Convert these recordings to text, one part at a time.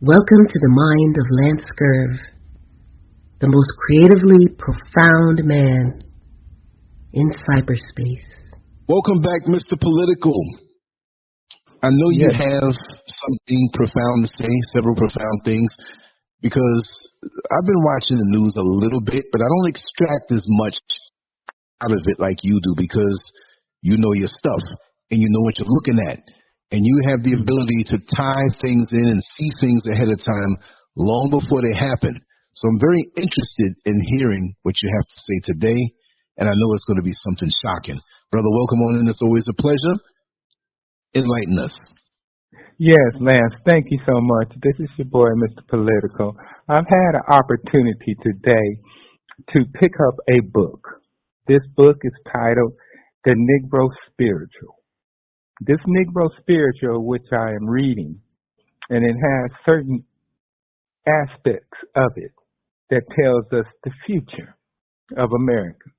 Welcome to the mind of LANCESCURV, the most creatively profound man in cyberspace. Welcome back, Mr. Political. I know you have something profound to say, several profound things, because I've been watching the news a little bit, but I don't extract as much out of it like you do, because you know your stuff and you know what you're looking at. And you have the ability to tie things in and see things ahead of time long before they happen. So I'm very interested in hearing what you have to say today, and I know it's going to be something shocking. Brother, welcome on in. It's always a pleasure. Enlighten us. Yes, Lance, thank you so much. This is your boy, Mr. Political. I've had an opportunity today to pick up a book. This book is titled The Negro Spiritual. This Negro Spiritual, which I am reading, and it has certain aspects of it that tells us the future of America.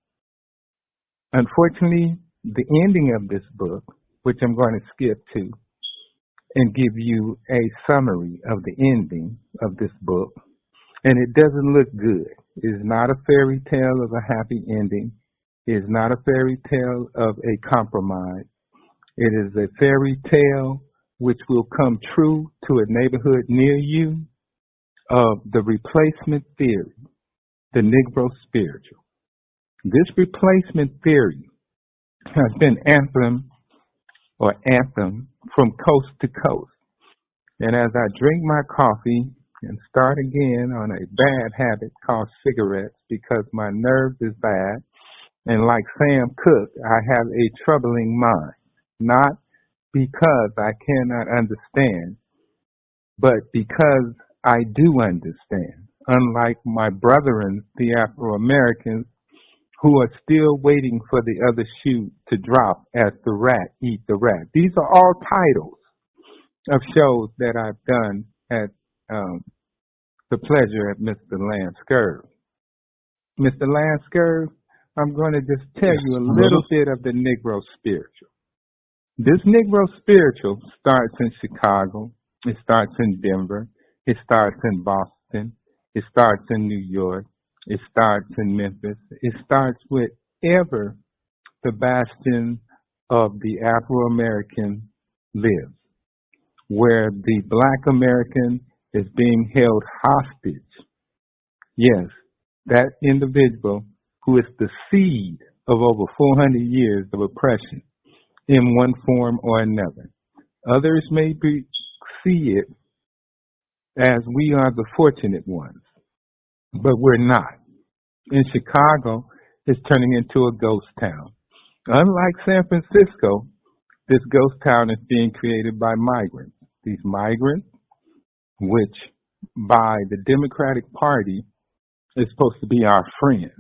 Unfortunately, the ending of this book, which I'm going to skip to and give you a summary of the ending of this book, and it doesn't look good. It's not a fairy tale of a happy ending. It's not a fairy tale of a compromise. It is a fairy tale which will come true to a neighborhood near you of the replacement theory, the Negro Spiritual. This replacement theory has been anthem from coast to coast. And as I drink my coffee and start again on a bad habit called cigarettes because my nerves is bad, and like Sam Cooke, I have a troubling mind. Not because I cannot understand, but because I do understand, unlike my brethren, the Afro-Americans, who are still waiting for the other shoe to drop as the rat eat the rat. These are all titles of shows that I've done at the pleasure of Mr. LANCESCURV. Mr. LANCESCURV, I'm going to just tell you a little bit of the Negro Spiritual. This Negro Spiritual starts in Chicago, it starts in Denver, it starts in Boston, it starts in New York, it starts in Memphis, it starts wherever the bastion of the Afro-American lives, where the Black American is being held hostage. Yes, that individual who is the seed of over 400 years of oppression in one form or another. Others may see it as we are the fortunate ones, but we're not. In Chicago, it's turning into a ghost town. Unlike San Francisco, this ghost town is being created by migrants. These migrants, which by the Democratic Party is supposed to be our friend,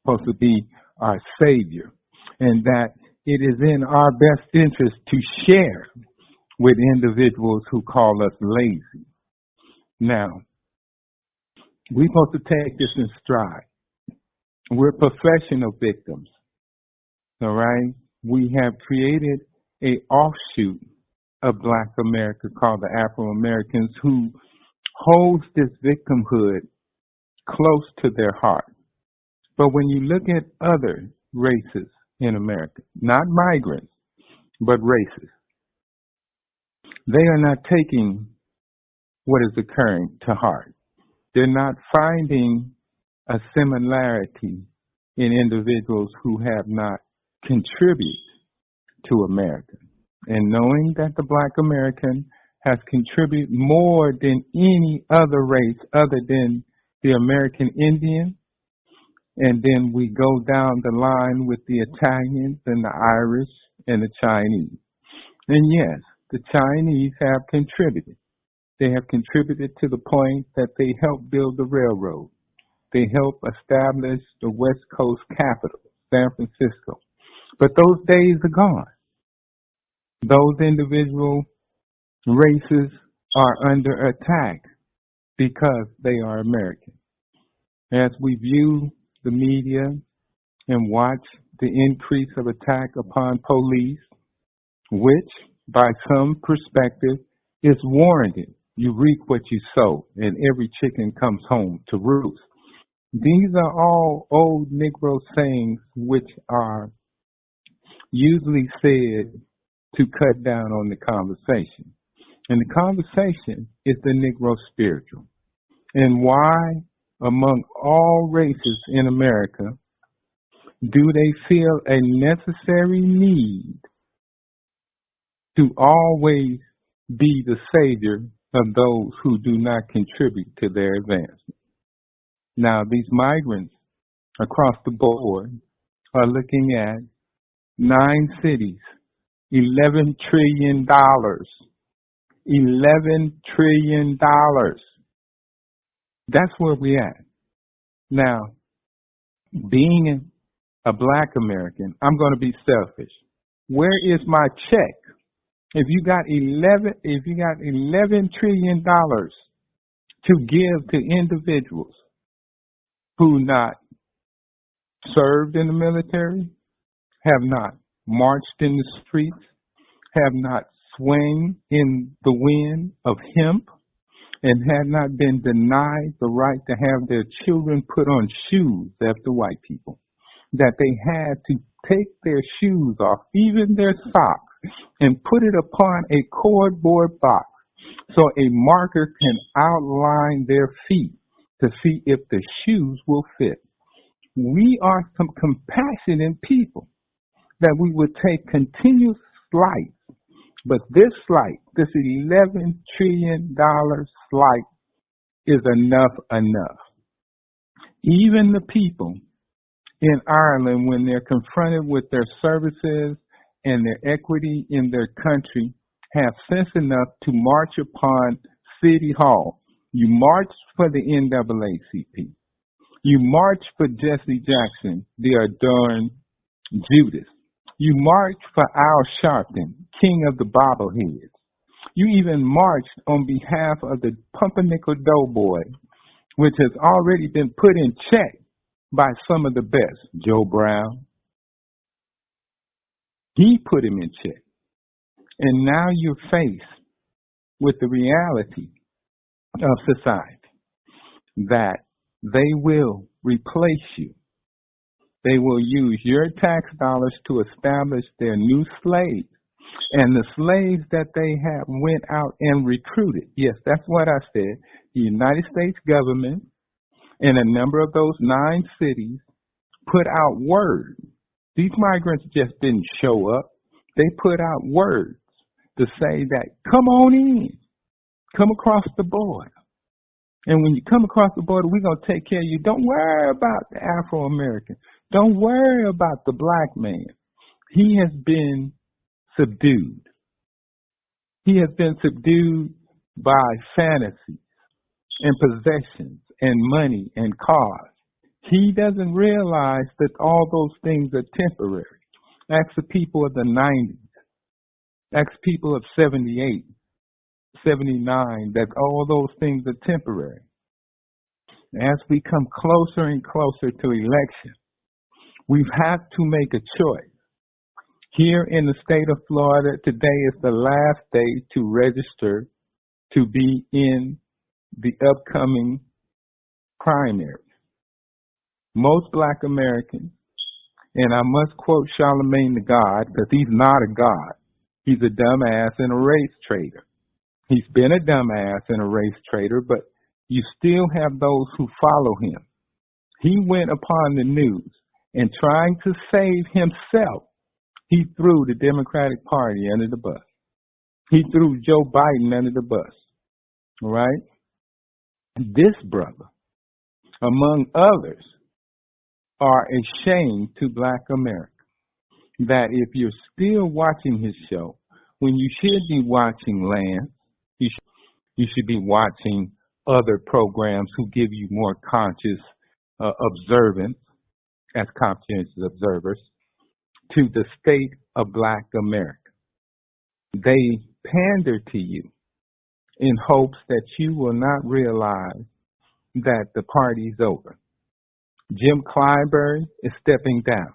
supposed to be our savior, and that it is in our best interest to share with individuals who call us lazy. Now, we're supposed to take this in stride. We're professional victims, all right? We have created an offshoot of Black America called the Afro-Americans who holds this victimhood close to their heart. But when you look at other races in America, not migrants, but races, they are not taking what is occurring to heart. They're not finding a similarity in individuals who have not contributed to America. And knowing that the Black American has contributed more than any other race other than the American Indian, and then we go down the line with the Italians and the Irish and the Chinese. And yes, the Chinese have contributed. They have contributed to the point that they helped build the railroad. They helped establish the West Coast capital, San Francisco. But those days are gone. Those individual races are under attack because they are American. As we view the media and watch the increase of attack upon police, which by some perspective is warranted You reap what you sow, and every chicken comes home to roost. These are all old Negro sayings which are usually said to cut down on the conversation. And the conversation is the Negro spiritual. And why, among all races in America, do they feel a necessary need to always be the savior of those who do not contribute to their advancement? Now, these migrants across the board are looking at 9 cities, $11 trillion. $11 trillion. That's where we're at. Now, being a black American, I'm going to be selfish. Where is my check? If you got $11 trillion to give to individuals who not served in the military, have not marched in the streets, have not swung in the wind of hemp, and had not been denied the right to have their children put on shoes after white people, that they had to take their shoes off, even their socks, and put it upon a cardboard box so a marker can outline their feet to see if the shoes will fit. We are some compassionate people that we would take continuous slight, but this slight, this $11 trillion slight is enough. Even the people in Ireland, when they're confronted with their services and their equity in their country, have sense enough to march upon City Hall. You march for the NAACP. You march for Jesse Jackson, the adoring Judas. You march for Al Sharpton, king of the bobbleheads. You even marched on behalf of the Pumpernickel Doughboy, which has already been put in check by some of the best. Joe Brown, he put him in check. And now you're faced with the reality of society that they will replace you. They will use your tax dollars to establish their new slaves. And the slaves that they have went out and recruited. Yes, that's what I said. The United States government and a number of those 9 cities put out word. These migrants just didn't show up. They put out words to say that, come on in, come across the border. And when you come across the border, we're going to take care of you. Don't worry about the Afro-American. Don't worry about the black man. He has been subdued. He has been subdued by fantasies and possessions and money and cars. He doesn't realize that all those things are temporary. Ask the people of the 90s. Ask people of 78, 79, that all those things are temporary. As we come closer and closer to election, we have to make a choice. Here in the state of Florida, today is the last day to register to be in the upcoming primary. Most black Americans, and I must quote Charlemagne the God, because he's not a god. He's a dumbass and a race traitor. He's been a dumbass and a race traitor, but you still have those who follow him. He went upon the news and trying to save himself, he threw the Democratic Party under the bus. He threw Joe Biden under the bus. All right? This brother, among others, are a shame to black America. That if you're still watching his show, when you should be watching Lance, you should be watching other programs who give you more conscious observance, as conscientious observers, to the state of black America. They pander to you in hopes that you will not realize that the party's over. Jim Clyburn is stepping down.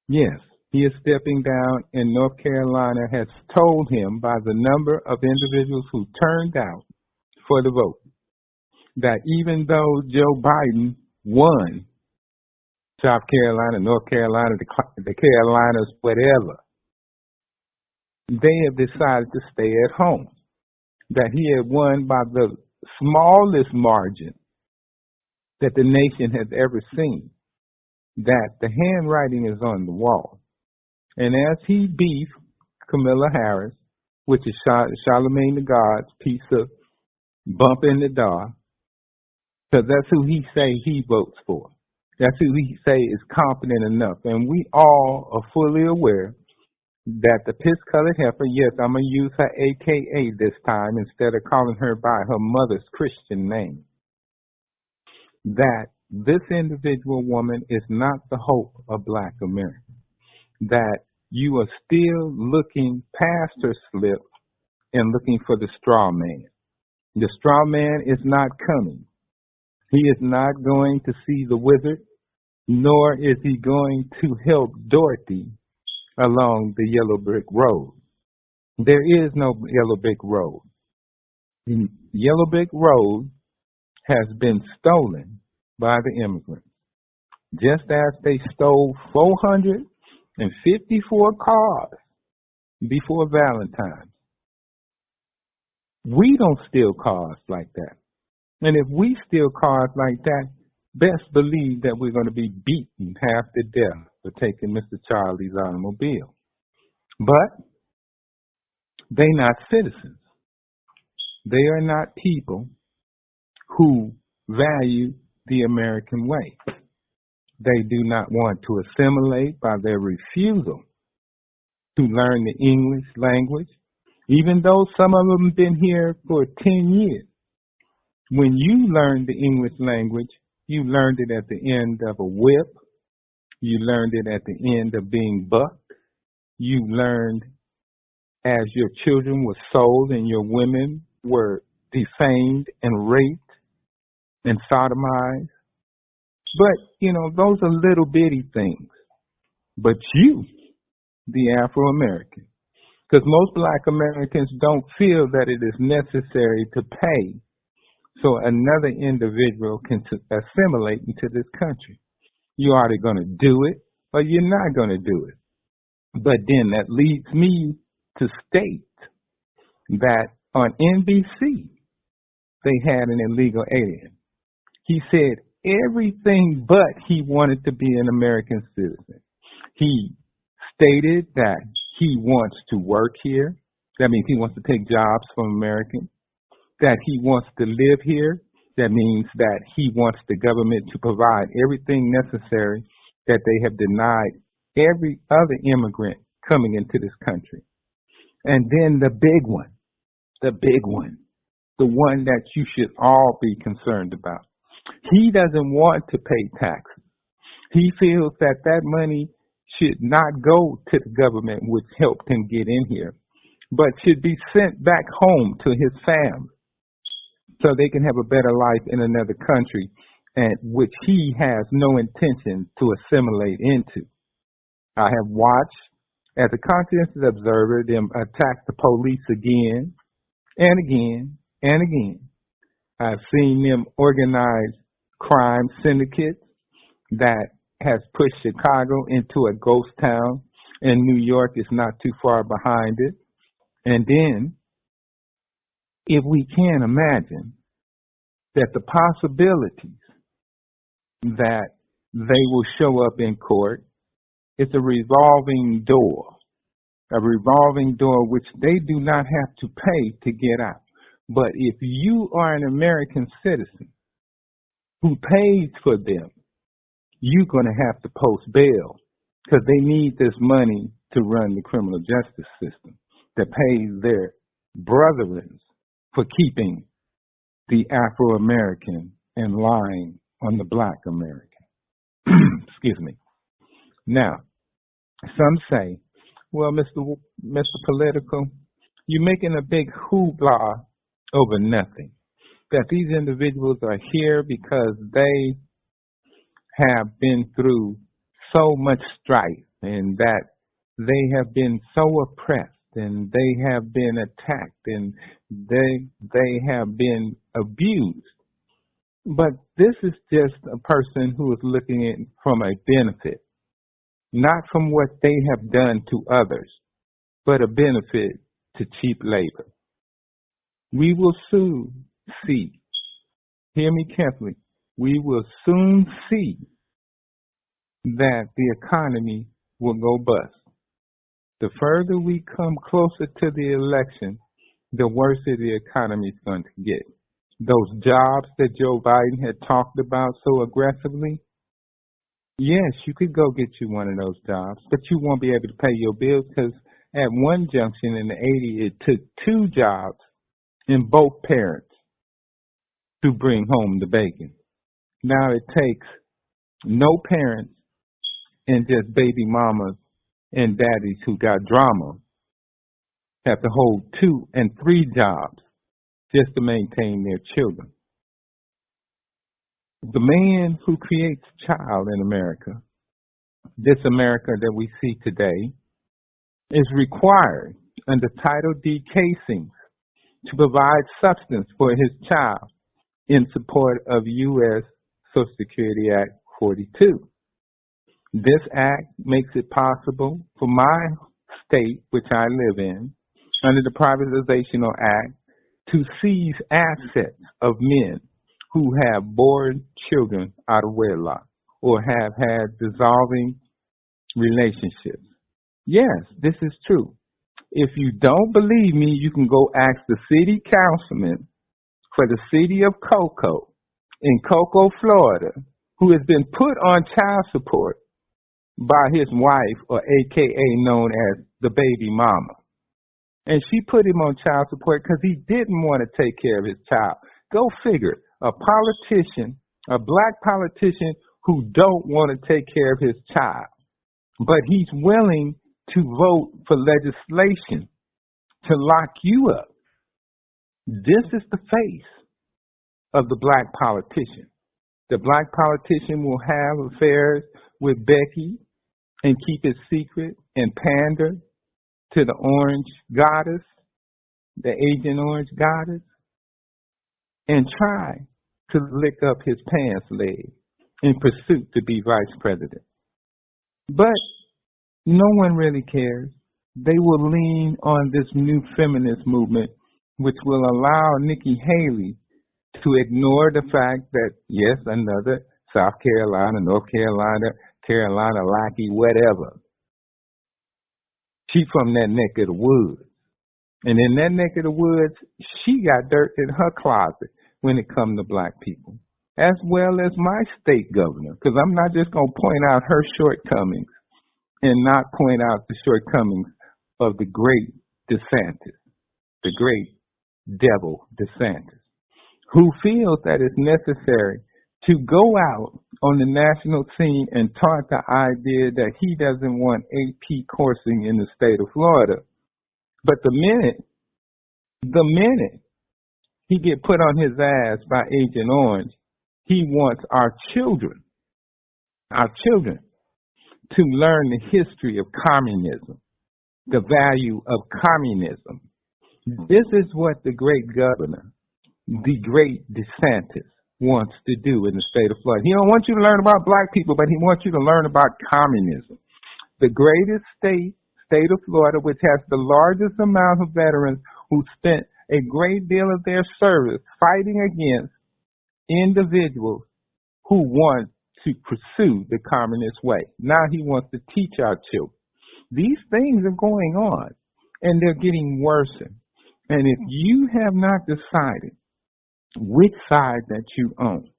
Yes, He is stepping down, and North Carolina has told him by the number of individuals who turned out for the vote that even though Joe Biden won South Carolina, North Carolina, the Carolinas, whatever, they have decided to stay at home. That he had won by the smallest margin that the nation has ever seen. That the handwriting is on the wall. And as he beefed Kamala Harris, which is Charlemagne the God's piece of bump in the door, because that's who he say he votes for. That's who he say is competent enough. And we all are fully aware that the piss-colored heifer, yes, I'm going to use her AKA this time instead of calling her by her mother's Christian name, that this individual woman is not the hope of Black America. That you are still looking past her slip and looking for the straw man. The straw man is not coming. He is not going to see the wizard, nor is he going to help Dorothy along the yellow brick road. There is no yellow brick road. The yellow brick road has been stolen by the immigrants, just as they stole 454 cars before Valentine's. We don't steal cars like that. And if we steal cars like that, best believe that we're going to be beaten half to death for taking Mr. Charlie's automobile. But they're not citizens. They are not people who value the American way. They do not want to assimilate by their refusal to learn the English language, even though some of them have been here for 10 years. When you learn the English language, you learned it at the end of a whip. You learned it at the end of being bucked. You learned as your children were sold and your women were defamed and raped and sodomized. But, those are little bitty things. But you, the Afro-American, because most Black Americans don't feel that it is necessary to pay so another individual can assimilate into this country. You're either going to do it or you're not going to do it. But then that leads me to state that on NBC, they had an illegal alien. He said everything but he wanted to be an American citizen. He stated that he wants to work here. That means he wants to take jobs from Americans. That he wants to live here. That means that he wants the government to provide everything necessary that they have denied every other immigrant coming into this country. And then the big one, the one that you should all be concerned about. He doesn't want to pay taxes. He feels that that money should not go to the government, which helped him get in here, but should be sent back home to his family so they can have a better life in another country, and which he has no intention to assimilate into. I have watched, as a conscientious observer, them attack the police again and again and again. I've seen them organize crime syndicates that has pushed Chicago into a ghost town, and New York is not too far behind it. And then, if we can imagine that the possibilities that they will show up in court, it's a revolving door which they do not have to pay to get out. But if you are an American citizen who pays for them, you're going to have to post bail because they need this money to run the criminal justice system, to pay their brethren for keeping the Afro-American and lying on the Black American. Excuse me. Now, some say, well, Mr. Political, you're making a big hoopla over nothing. That these individuals are here because they have been through so much strife, and that they have been so oppressed and they have been attacked and they have been abused. But this is just a person who is looking at it from a benefit, not from what they have done to others, but a benefit to cheap labor. We will soon see, hear me carefully, we will soon see that the economy will go bust. The further we come closer to the election, the worse the economy is going to get. Those jobs that Joe Biden had talked about so aggressively, yes, you could go get you one of those jobs, but you won't be able to pay your bills because at one junction in the 80s, it took 2 jobs and both parents to bring home the bacon. Now it takes no parents and just baby mamas and daddies who got drama have to hold 2 and 3 jobs just to maintain their children. The man who creates child in America, this America that we see today, is required under Title D casings to provide substance for his child in support of U.S. Social Security Act 42. This act makes it possible for my state, which I live in, under the Privatization Act, to seize assets of men who have born children out of wedlock or have had dissolving relationships. Yes, this is true. If you don't believe me, you can go ask the city councilman for the city of Cocoa in Cocoa, Florida, who has been put on child support by his wife, or AKA known as the baby mama. And she put him on child support because he didn't want to take care of his child. Go figure. A politician, a black politician who don't want to take care of his child, but he's willing to vote for legislation to lock you up. This is the face of the black politician. The black politician will have affairs with Becky and keep it secret and pander to the orange goddess, the Agent Orange goddess, and try to lick up his pants leg in pursuit to be vice president. But no one really cares. They will lean on this new feminist movement, which will allow Nikki Haley to ignore the fact that, yes, another South Carolina, North Carolina, Carolina lackey, whatever. She from that neck of the woods. And in that neck of the woods, she got dirt in her closet when it comes to black people, as well as my state governor, because I'm not just going to point out her shortcomings and not point out the shortcomings of the great DeSantis, the great devil DeSantis, who feels that it's necessary to go out on the national scene and taunt the idea that he doesn't want AP coursing in the state of Florida. But the minute he get put on his ass by Agent Orange, he wants our children to learn the history of communism, the value of communism. This is what the great governor, the great DeSantis, wants to do in the state of Florida. He don't want you to learn about black people, but he wants you to learn about communism. The greatest state of Florida, which has the largest amount of veterans who spent a great deal of their service fighting against individuals who want to pursue the communist way. Now he wants to teach our children. These things are going on, and they're getting worse. And if you have not decided which side that you own,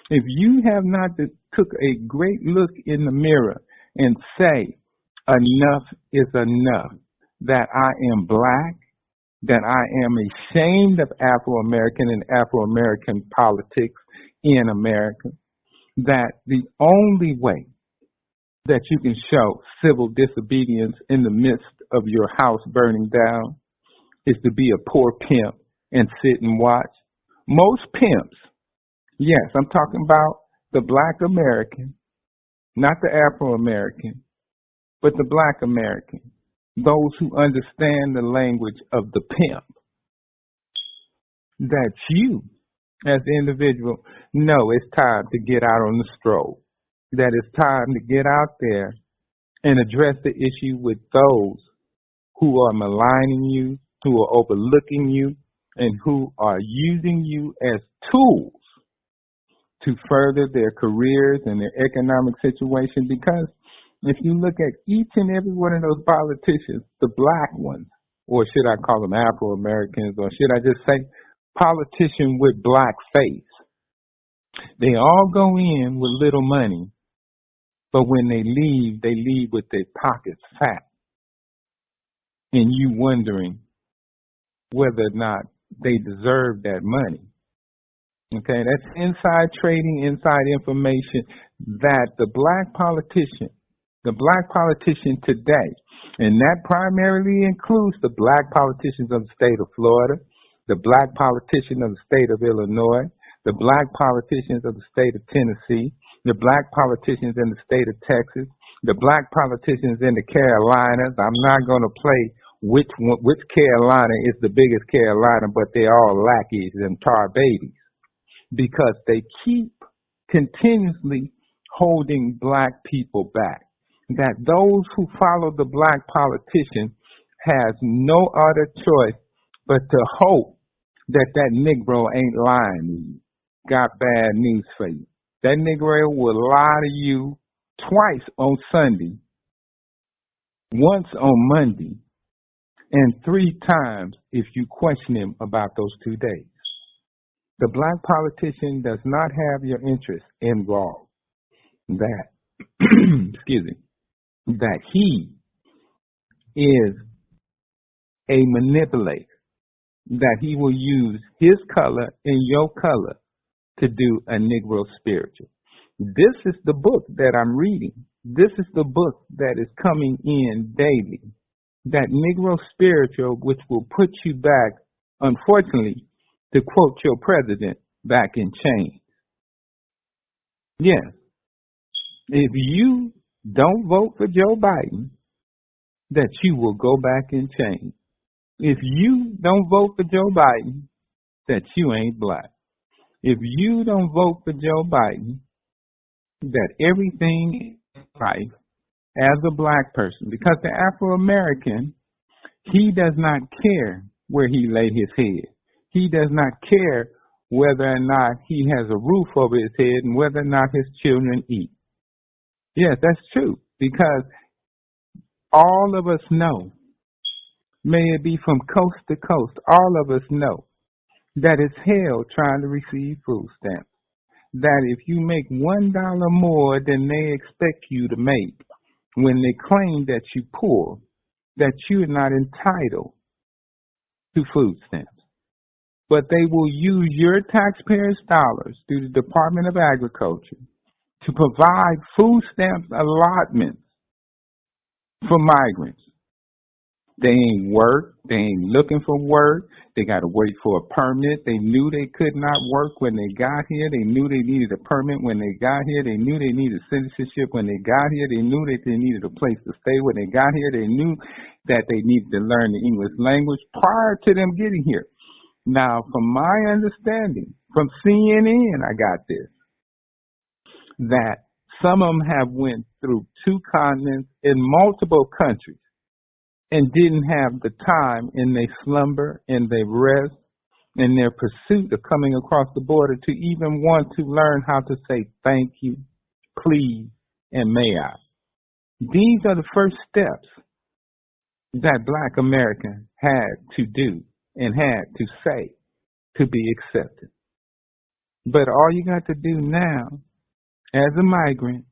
if you have not took a great look in the mirror and say, enough is enough, that I am black, that I am ashamed of Afro-American and Afro-American politics in America, that the only way that you can show civil disobedience in the midst of your house burning down is to be a poor pimp and sit and watch. Most pimps, yes, I'm talking about the black American, not the Afro-American, but the Black American, those who understand the language of the pimp, that you, as the individual, know it's time to get out on the stroll, that it's time to get out there and address the issue with those who are maligning you, who are overlooking you, and who are using you as tools to further their careers and their economic situation. Because if you look at each and every one of those politicians, the black ones, or should I call them Afro-Americans, or should I just say politician with black face, they all go in with little money, but when they leave with their pockets fat. And you wondering whether or not they deserve that money. Okay, that's inside trading, inside information that the black politician today, and that primarily includes the black politicians of the state of Florida, the black politician of the state of Illinois, the black politicians of the state of Tennessee, the black politicians in the state of Texas, the black politicians in the Carolinas. I'm not going to play which Carolina is the biggest Carolina, but they're all lackeys and tar babies, because they keep continuously holding black people back. That those who follow the black politician has no other choice but to hope that that Negro ain't lying to you. Got bad news for you. That Negro will lie to you twice on Sunday, once on Monday, and 3 times if you question him about those 2 days. The black politician does not have your interest involved. That, excuse me, that he is a manipulator, that he will use his color and your color to do a Negro spiritual. This is the book that I'm reading. This is the book that is coming in daily. That Negro spiritual, which will put you back, unfortunately, to quote your president, back in chains. Yes. If you don't vote for Joe Biden, that you will go back in chains. If you don't vote for Joe Biden, that you ain't black. If you don't vote for Joe Biden, that everything in life as a black person, because the Afro-American, he does not care where he lay his head. He does not care whether or not he has a roof over his head and whether or not his children eat. Yes, that's true, because all of us know, may it be from coast to coast, all of us know that it's hell trying to receive food stamps. That if you make $1 more than they expect you to make, when they claim that you're poor, that you're not entitled to food stamps. But they will use your taxpayers' dollars through the Department of Agriculture to provide food stamps allotments for migrants. They ain't work. They ain't looking for work. They got to wait for a permit. They knew they could not work when they got here. They knew they needed a permit when they got here. They knew they needed citizenship when they got here. They knew that they needed a place to stay when they got here. They knew that they needed to learn the English language prior to them getting here. Now, from my understanding, from CNN, I got this, that some of them have went through 2 continents in multiple countries and didn't have the time in their slumber, in their rest, in their pursuit of coming across the border to even want to learn how to say thank you, please, and may I. These are the first steps that Black America had to do and had to say to be accepted. But all you got to do now, as a migrant,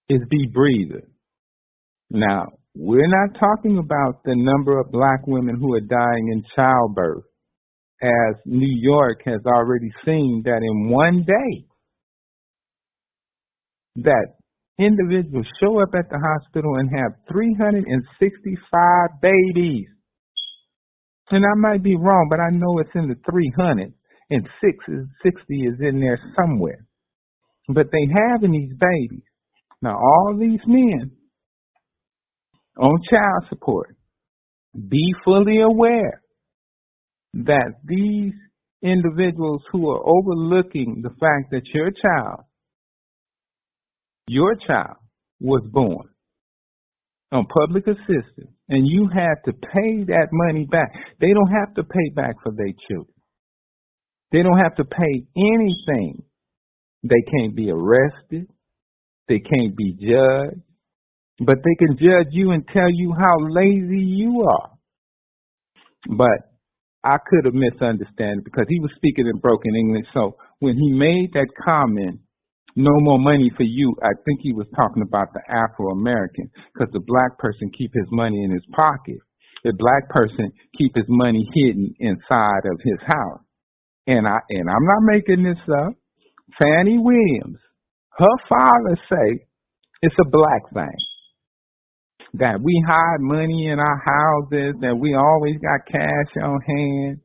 is be breather. Now, we're not talking about the number of black women who are dying in childbirth, as New York has already seen that in one day, that individuals show up at the hospital and have 365 babies. And I might be wrong, but I know it's in the 300 and 60 is in there somewhere. But they having these babies. Now, all these men on child support. Be fully aware that these individuals who are overlooking the fact that your child was born on public assistance and you had to pay that money back. They don't have to pay back for their children. They don't have to pay anything. They can't be arrested. They can't be judged. But they can judge you and tell you how lazy you are. But I could have misunderstood because he was speaking in broken English. So when he made that comment, no more money for you, I think he was talking about the Afro-American, because the black person keep his money in his pocket. The black person keep his money hidden inside of his house. And I'm not making this up. Fannie Williams, her father say it's a black thing that we hide money in our houses, that we always got cash on hand.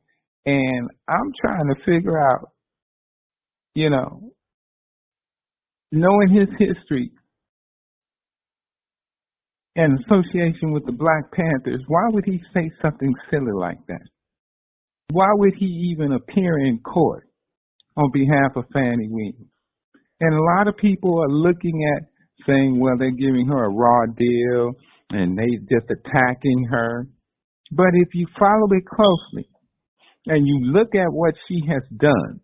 And I'm trying to figure out, knowing his history and association with the Black Panthers, why would he say something silly like that? Why would he even appear in court on behalf of Fannie Williams? And a lot of people are looking at saying, well, they're giving her a raw deal and they just attacking her. But if you follow it closely and you look at what she has done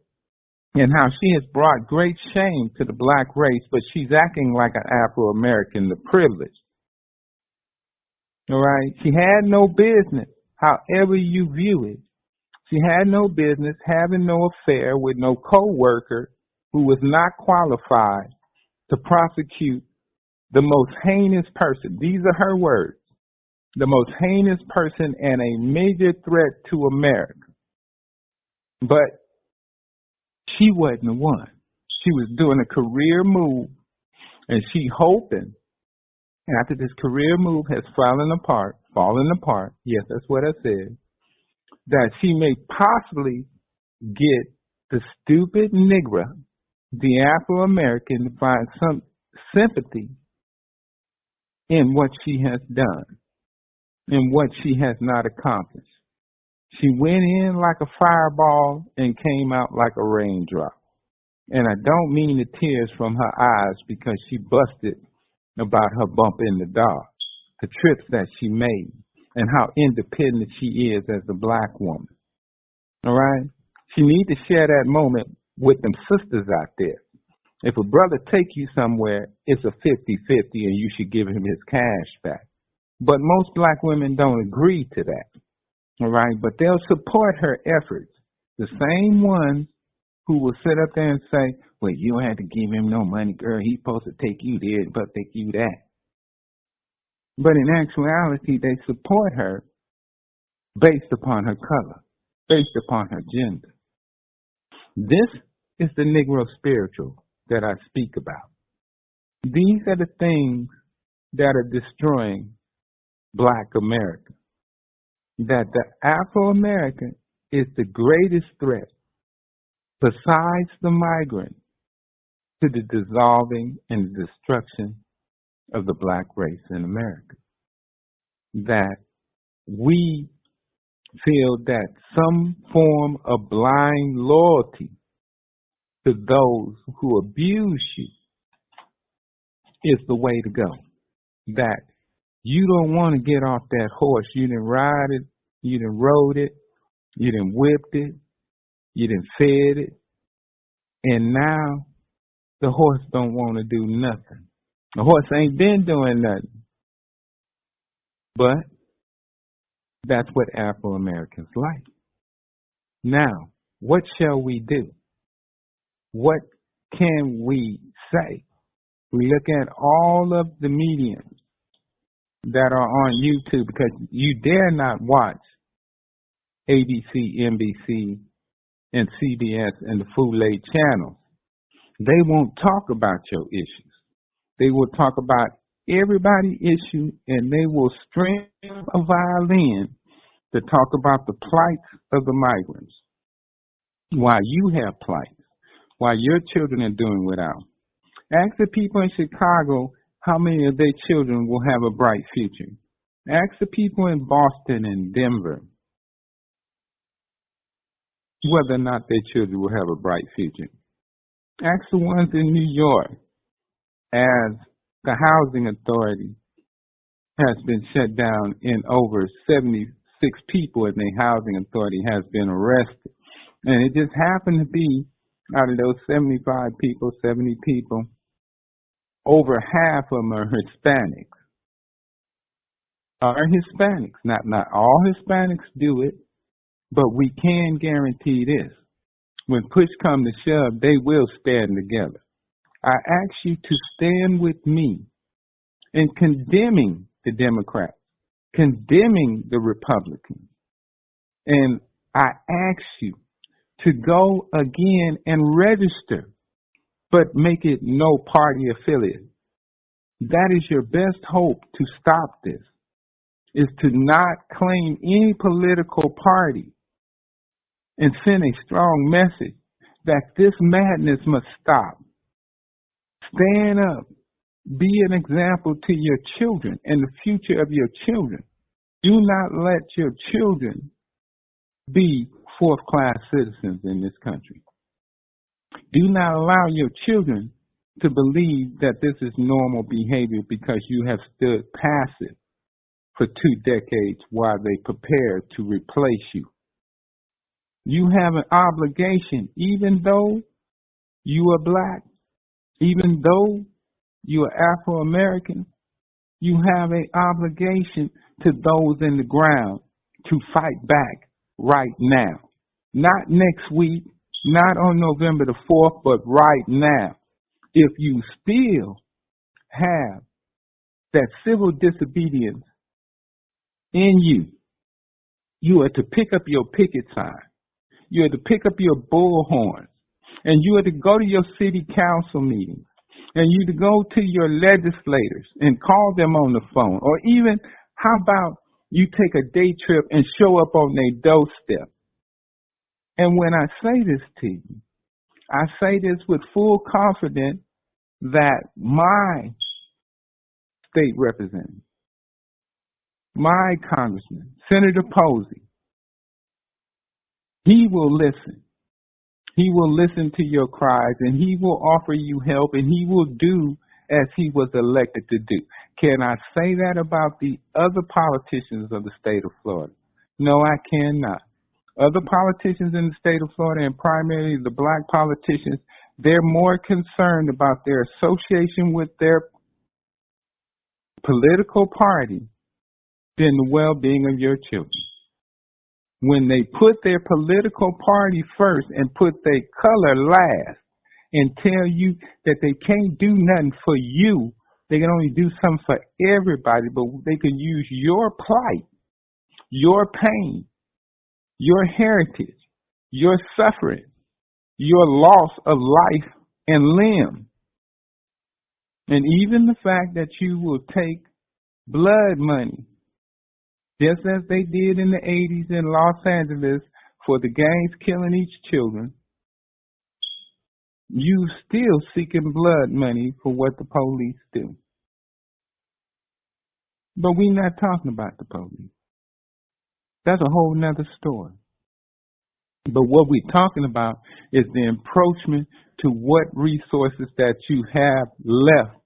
and how she has brought great shame to the black race, but she's acting like an Afro-American, the privilege. All right? She had no business, however you view it. She had no business having no affair with no co-worker who was not qualified to prosecute the most heinous person. These are her words. The most heinous person and a major threat to America. But she wasn't the one. She was doing a career move, and she hoping after this career move has fallen apart, yes, that's what I said, that she may possibly get the stupid Negro, the Afro-American, to find some sympathy in what she has done and what she has not accomplished. She went in like a fireball and came out like a raindrop. And I don't mean the tears from her eyes because she busted about her bump in the dark, the trips that she made, and how independent she is as a black woman. All right? She needs to share that moment with them sisters out there. If a brother take you somewhere, it's a 50-50 and you should give him his cash back. But most black women don't agree to that. All right? But they'll support her efforts. The same ones who will sit up there and say, well, you don't have to give him no money, girl. He's supposed to take you there, but take you that. But in actuality, they support her based upon her color, based upon her gender. This is the Negro spiritual that I speak about. These are the things that are destroying Black America. That the Afro-American is the greatest threat, besides the migrant, to the dissolving and the destruction of the black race in America. That we feel that some form of blind loyalty to those who abuse you is the way to go. That you don't want to get off that horse. You done ride it, you done rode it, you done whipped it, you done fed it, and now the horse don't want to do nothing. The horse ain't been doing nothing. But that's what Afro-Americans like. Now, what shall we do? What can we say? We look at all of the mediums that are on YouTube, because you dare not watch ABC, NBC, and CBS and the Foulée channels. They won't talk about your issues. They will talk about everybody's issue, and they will string a violin to talk about the plight of the migrants. While you have plight, while your children are doing without. Ask the people in Chicago how many of their children will have a bright future. Ask the people in Boston and Denver whether or not their children will have a bright future. Ask the ones in New York, as the housing authority has been shut down and over 76 people in the housing authority has been arrested. And it just happened to be, out of those 75 people, 70 people, over half of them are Hispanics. Not all Hispanics do it, but we can guarantee this. When push comes to shove, they will stand together. I ask you to stand with me in condemning the Democrats, condemning the Republicans. And I ask you to go again and register, but make it no party affiliate. That is your best hope to stop this, is to not claim any political party and send a strong message that this madness must stop. Stand up. Be an example to your children and the future of your children. Do not let your children be fourth-class citizens in this country. Do not allow your children to believe that this is normal behavior because you have stood passive for 2 decades while they prepare to replace you. You have an obligation, even though you are black, even though you are Afro-American, you have an obligation to those in the ground to fight back right now. Not next week, not on November the 4th, but right now. If you still have that civil disobedience in you, you are to pick up your picket sign. You are to pick up your bullhorns. And you are to go to your city council meetings. And you to go to your legislators and call them on the phone. Or even, how about you take a day trip and show up on their doorstep? And when I say this to you, I say this with full confidence that my state representative, my congressman, Senator Posey, he will listen. He will listen to your cries, and he will offer you help, and he will do as he was elected to do. Can I say that about the other politicians of the state of Florida? No, I cannot. Other politicians in the state of Florida, and primarily the black politicians, they're more concerned about their association with their political party than the well-being of your children. When they put their political party first and put their color last and tell you that they can't do nothing for you, they can only do something for everybody, but they can use your plight, your pain, your heritage, your suffering, your loss of life and limb, and even the fact that you will take blood money, just as they did in the 80s in Los Angeles for the gangs killing each children. You still seeking blood money for what the police do. But we're not talking about the police. That's a whole nother story. But what we're talking about is the encroachment to what resources that you have left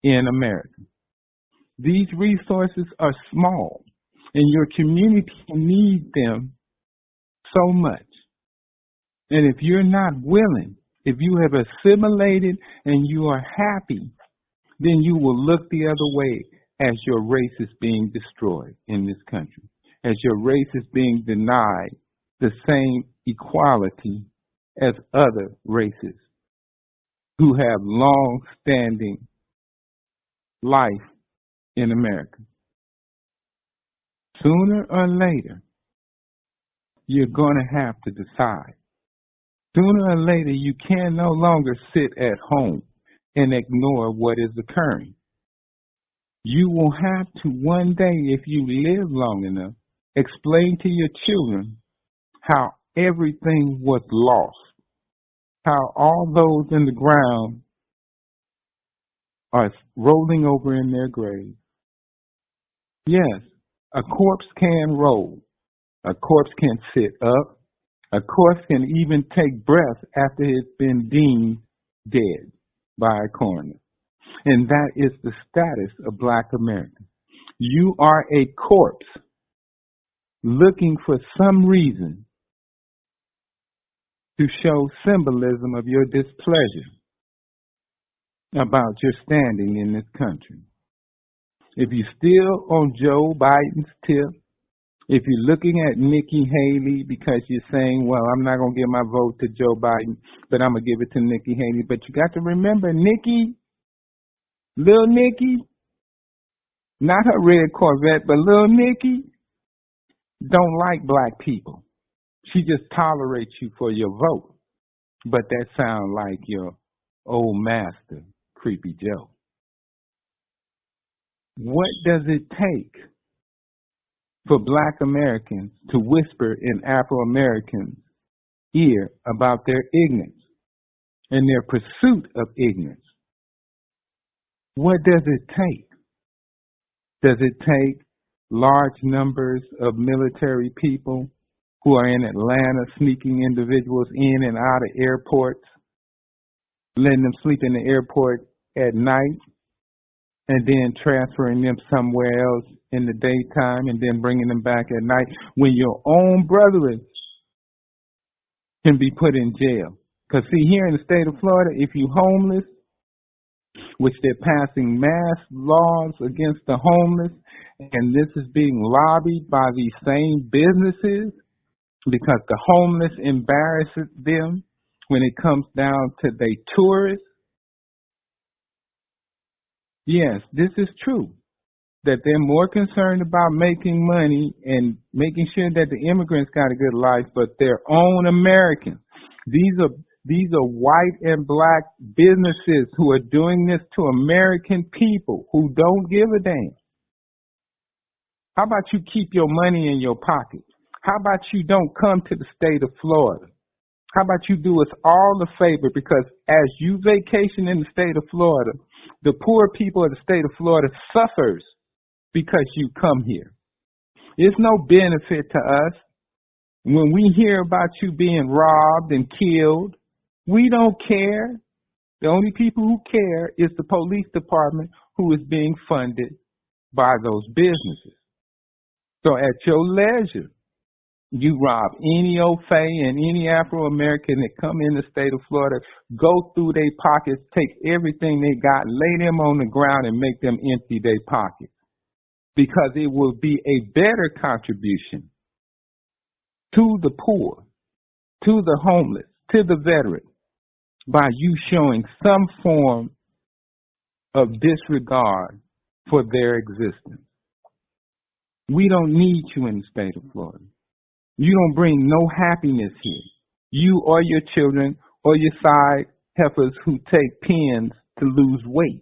in America. These resources are small, and your community needs them so much. And if you're not willing, if you have assimilated and you are happy, then you will look the other way as your race is being destroyed in this country, as your race is being denied the same equality as other races who have long-standing life in America. Sooner or later, you're going to have to decide. Sooner or later, you can no longer sit at home and ignore what is occurring. You will have to one day, if you live long enough, explain to your children how everything was lost, how all those in the ground are rolling over in their graves. Yes, A corpse can roll. A corpse can sit up. A corpse can even take breath after it's been deemed dead by a coroner. And that is the status of Black Americans. You are a corpse looking for some reason to show symbolism of your displeasure about your standing in this country. If you're still on Joe Biden's tip, if you're looking at Nikki Haley because you're saying, well, I'm not going to give my vote to Joe Biden, but I'm going to give it to Nikki Haley. But you got to remember, Nikki, little Nikki, not her red Corvette, but little Nikki, don't like black people. She just tolerates you for your vote. But that sounds like your old master, Creepy Joe. What does it take for Black Americans to whisper in Afro-Americans' ear about their ignorance and their pursuit of ignorance? What does it take? Does it take large numbers of military people who are in Atlanta sneaking individuals in and out of airports, letting them sleep in the airport at night, and then transferring them somewhere else in the daytime and then bringing them back at night when your own brethren can be put in jail? Because see, here in the state of Florida, if you're homeless, which they're passing mass laws against the homeless, and this is being lobbied by these same businesses because the homeless embarrasses them when it comes down to they tourists. Yes, this is true, that they're more concerned about making money and making sure that the immigrants got a good life, but their own Americans. These are white and black businesses who are doing this to American people who don't give a damn. How about you keep your money in your pocket? How about you don't come to the state of Florida? How about you do us all a favor, because as you vacation in the state of Florida, the poor people of the state of Florida suffers because you come here. It's no benefit to us. When we hear about you being robbed and killed, we don't care. The only people who care is the police department, who is being funded by those businesses. So at your leisure, you rob any old Fay and any Afro-American that come in the state of Florida, go through their pockets, take everything they got, lay them on the ground and make them empty their pockets. Because it will be a better contribution to the poor, to the homeless, to the veteran, by you showing some form of disregard for their existence. We don't need you in the state of Florida. You don't bring no happiness here. You or your children or your side heifers who take pins to lose weight.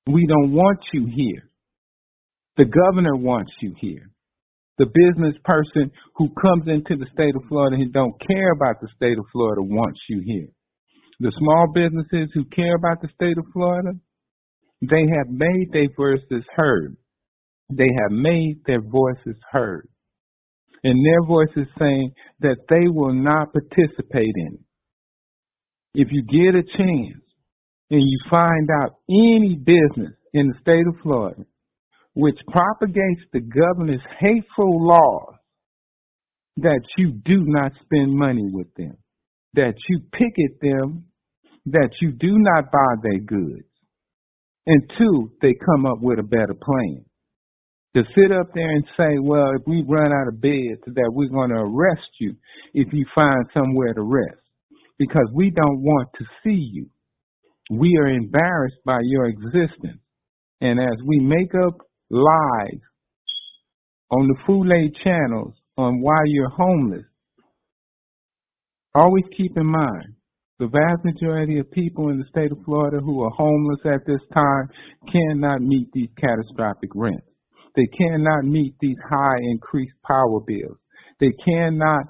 We don't want you here. The governor wants you here. The business person who comes into the state of Florida and don't care about the state of Florida wants you here. The small businesses who care about the state of Florida, they have made their voices heard. They have made their voices heard. And their voices saying that they will not participate in it. If you get a chance and you find out any business in the state of Florida which propagates the governor's hateful laws, that you do not spend money with them, that you picket them, that you do not buy their goods, and two, they come up with a better plan. To sit up there and say, well, if we run out of beds, that we're going to arrest you if you find somewhere to rest, because we don't want to see you. We are embarrassed by your existence. And as we make up lies on the Foulée channels on why you're homeless, always keep in mind, the vast majority of people in the state of Florida who are homeless at this time cannot meet these catastrophic rents. They cannot meet these high increased power bills. They cannot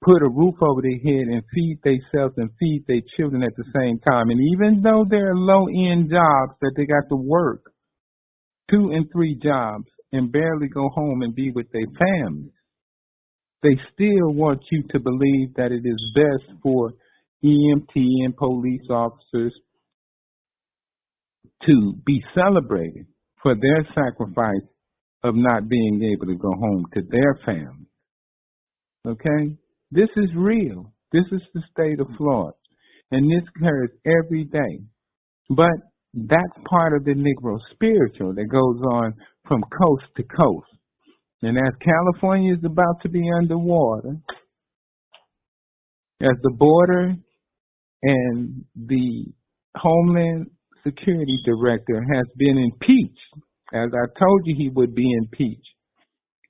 put a roof over their head and feed themselves and feed their children at the same time. And even though they're low-end jobs that they got to work 2 and 3 jobs and barely go home and be with their families. They still want you to believe that it is best for EMT and police officers to be celebrated for their sacrifice of not being able to go home to their family. Okay? This is real. This is the state of Florida. And this occurs every day. But that's part of the Negro spiritual that goes on from coast to coast. And as California is about to be underwater, as the border and the Homeland Security Director has been impeached, as I told you he would be impeached,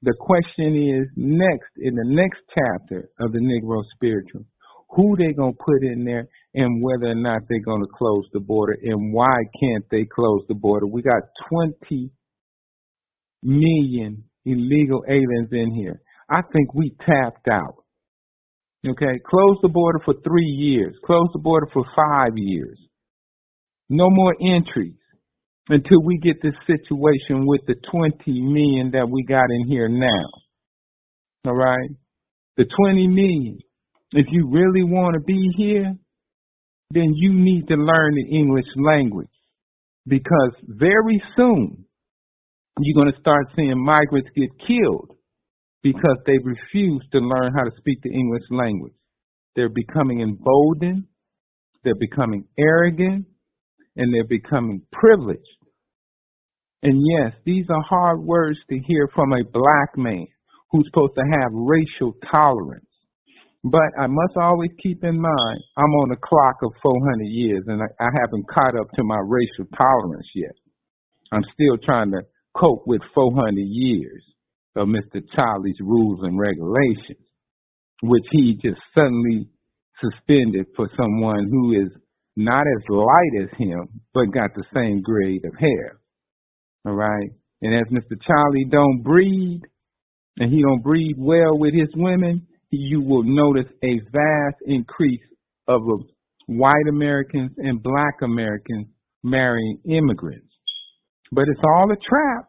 the question is next, in the next chapter of the Negro spiritual, who they going to put in there and whether or not they're going to close the border and why can't they close the border. We got 20 million illegal aliens in here. I think we tapped out. Okay, close the border for 3 years. Close the border for 5 years. No more entries until we get this situation with the 20 million that we got in here now. All right? The 20 million. If you really want to be here, then you need to learn the English language. Because very soon, you're going to start seeing migrants get killed because they refuse to learn how to speak the English language. They're becoming emboldened, they're becoming arrogant, and they're becoming privileged. And yes, these are hard words to hear from a black man who's supposed to have racial tolerance. But I must always keep in mind, I'm on a clock of 400 years, and I haven't caught up to my racial tolerance yet. I'm still trying to cope with 400 years of Mr. Charlie's rules and regulations, which he just suddenly suspended for someone who is not as light as him, but got the same grade of hair. All right? And as Mr. Charlie don't breed, and he don't breed well with his women, you will notice a vast increase of white Americans and black Americans marrying immigrants. But it's all a trap.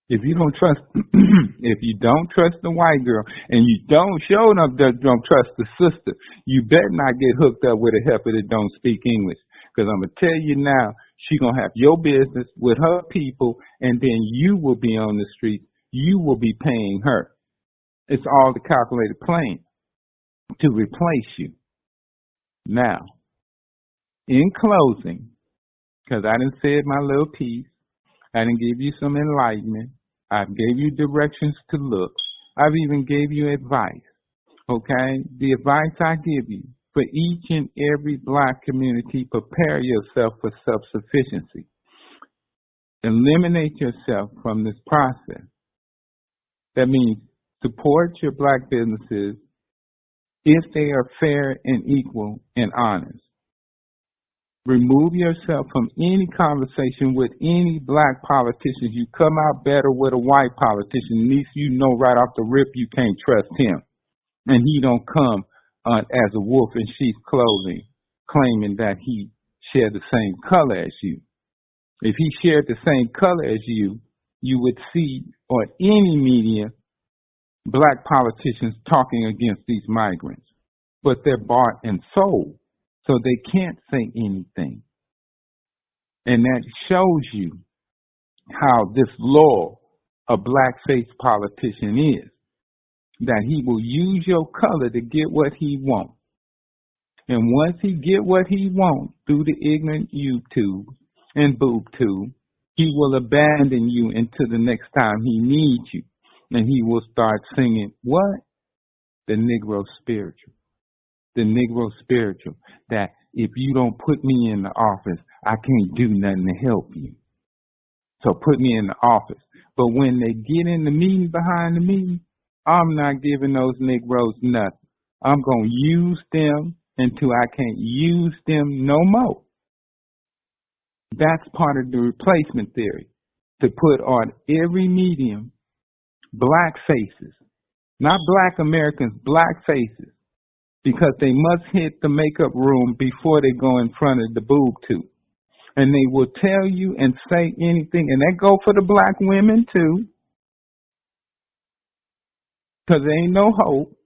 If you don't trust, if you don't trust the white girl and you don't show enough that don't trust the sister, you better not get hooked up with a heifer that don't speak English. Because I'm going to tell you now, she going to have your business with her people, and then you will be on the street. You will be paying her. It's all the calculated plan to replace you. Now, in closing, because I done said my little piece, I done give you some enlightenment. I gave you directions to look. I've even gave you advice. Okay? The advice I give you for each and every black community, prepare yourself for self-sufficiency. Eliminate yourself from this process. That means support your black businesses if they are fair and equal and honest. Remove yourself from any conversation with any black politicians. You come out better with a white politician. At least you know right off the rip you can't trust him. And he don't come as a wolf in sheep's clothing, claiming that he shared the same color as you. If he shared the same color as you, you would see on any media black politicians talking against these migrants. But they're bought and sold, so they can't say anything. And that shows you how this law a black-faced politician is, that he will use your color to get what he wants. And once he get what he wants through the ignorant YouTube and boob tube, he will abandon you until the next time he needs you. And he will start singing, what? The Negro spiritual. The Negro spiritual. That if you don't put me in the office, I can't do nothing to help you. So put me in the office. But when they get in the meeting behind the meeting, I'm not giving those Negroes nothing. I'm going to use them until I can't use them no more. That's part of the replacement theory. To put on every medium black faces, not black Americans, black faces, because they must hit the makeup room before they go in front of the boob tube. And they will tell you and say anything, and that go for the black women too, because there ain't no hope.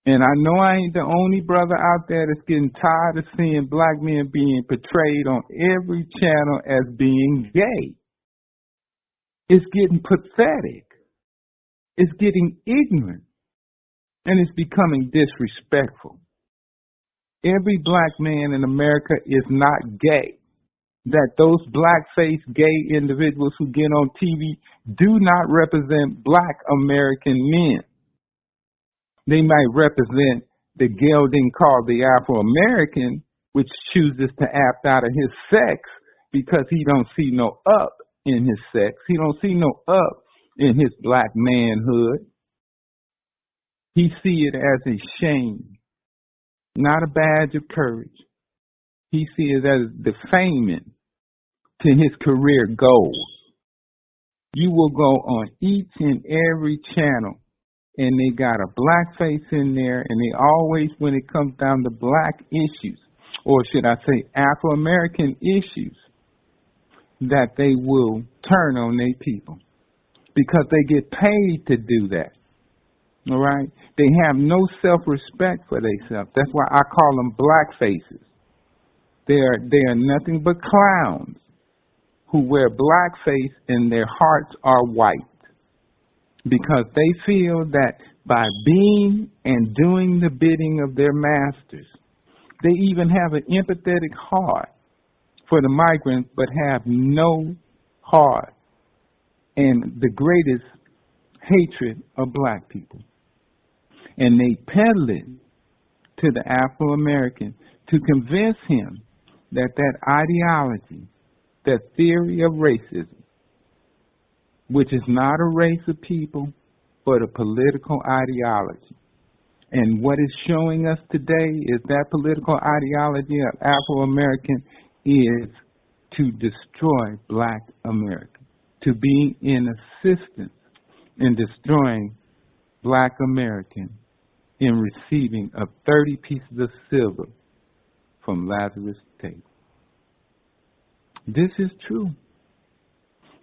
And I know I ain't the only brother out there that's getting tired of seeing black men being portrayed on every channel as being gay. It's getting pathetic. It's getting ignorant. And it's becoming disrespectful. Every black man in America is not gay. That those black-faced gay individuals who get on TV do not represent black American men. They might represent the gelding called the Afro-American, which chooses to act out of his sex because he don't see no up in his sex. He don't see no up in his black manhood. He see it as a shame, not a badge of courage. He see it as defaming to his career goals. You will go on each and every channel, and they got a black face in there, and they always, when it comes down to black issues, or should I say Afro-American issues, that they will turn on their people because they get paid to do that. All right? They have no self-respect for themselves. That's why I call them black faces. They are nothing but clowns who wear blackface and their hearts are white because they feel that by being and doing the bidding of their masters, they even have an empathetic heart for the migrants but have no heart and the greatest hatred of black people. And they peddle it to the Afro-American to convince him that that ideology, that theory of racism, which is not a race of people, but a political ideology. And what is showing us today is that political ideology of Afro-American is to destroy black America, to be in assistance in destroying black American in receiving of 30 pieces of silver from Lazarus' table. This is true.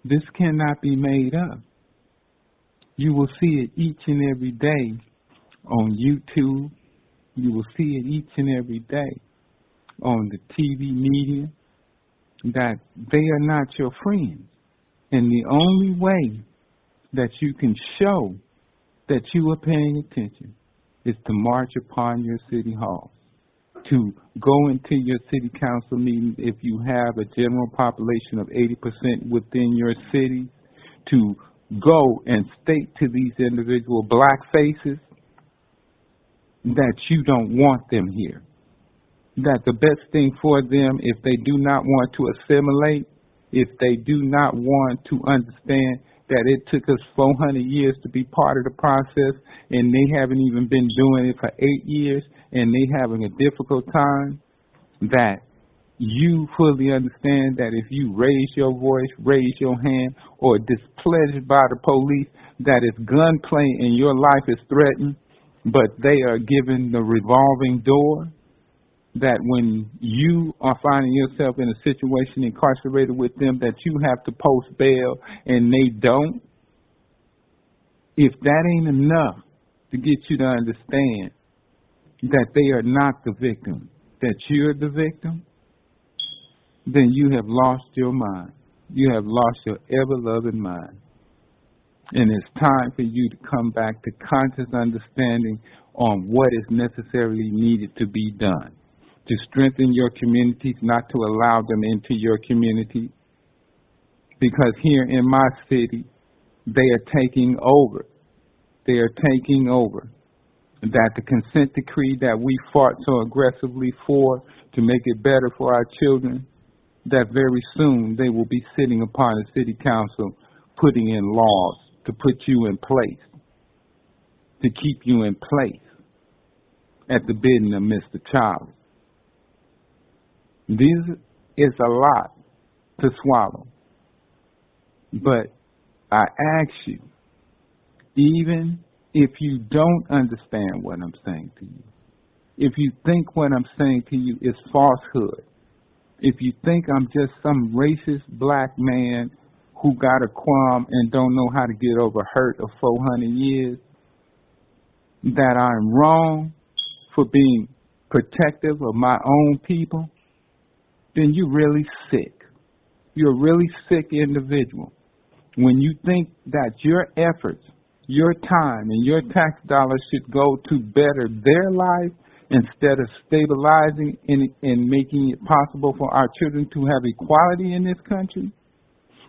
This cannot be made up. You will see it each and every day on YouTube. You will see it each and every day on the TV media that they are not your friends. And the only way that you can show that you are paying attention is to march upon your city halls, to go into your city council meetings if you have a general population of 80% within your city, to go and state to these individual black faces that you don't want them here, that the best thing for them, if they do not want to assimilate, if they do not want to understand that it took us 400 years to be part of the process, and they haven't even been doing it for 8 years, and they having a difficult time, that you fully understand that if you raise your voice, raise your hand, or displeased by the police, that it's gunplay and your life is threatened, but they are given the revolving door, that when you are finding yourself in a situation incarcerated with them, that you have to post bail and they don't. If that ain't enough to get you to understand that they are not the victim, that you're the victim, then you have lost your mind. You have lost your ever-loving mind. And it's time for you to come back to conscious understanding on what is necessarily needed to be done, to strengthen your communities, not to allow them into your community. Because here in my city, they are taking over. They are taking over. That the consent decree that we fought so aggressively for to make it better for our children, that very soon they will be sitting upon the city council putting in laws to put you in place, to keep you in place at the bidding of Mr. Charlie. This is a lot to swallow. But I ask you, even if you don't understand what I'm saying to you, if you think what I'm saying to you is falsehood, if you think I'm just some racist black man who got a qualm and don't know how to get over hurt of 400 years, that I'm wrong for being protective of my own people, then you're really sick. You're a really sick individual. When you think that your efforts, your time, and your tax dollars should go to better their life instead of stabilizing and making it possible for our children to have equality in this country,